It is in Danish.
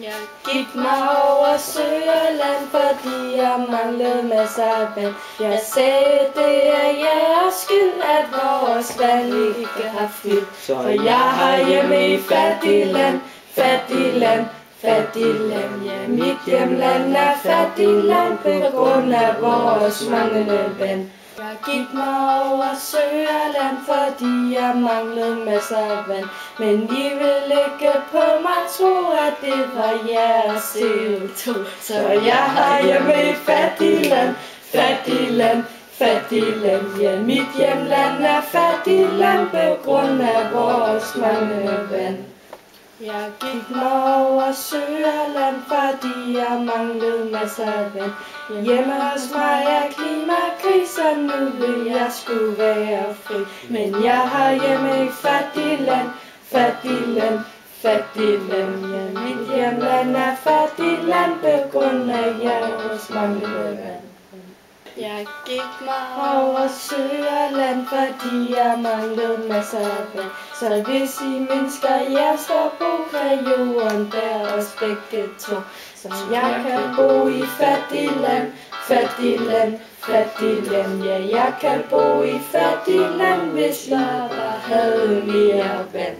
Jeg gik mig over Søerland, fordi jeg manglede masser af vand. Jeg sagde, det er jeres skyld, at vores vand ikke har fyldt. For jeg har hjemme i fattigland, fattigland, fattigland. Ja, mit hjemland er fattigland på grund af vores manglende vand. Jeg gik mig over Søerland, fordi jeg manglede masser af vand. Men I ville ikke på mig tro, at det var jeres CO2. Så jeg har hjemme i fattigland, fattigland, fattigland. Ja, mit hjemland er fattigland på grund af vores manglende vand. Jeg gik mig over Søerland, fordi jeg manglede masser af vand. Hjemme hos mig er klimakrise, og nu vil jeg skulle være fri. Men jeg har hjemme i fattigland, fattigland, fattigland. Ja, mit hjemland er fattigland på grund af jeres manglende vand. Jeg gik mig over Søerland, fordi jeg manglede masser af vand. Så hvis I mindsker jeres forbrug, kan jorden bære os begge to. Så jeg kan bo i fattigland, fattigland, fattigland. Ja, jeg kan bo i fattigland, hvis jeg bare havde mere vand.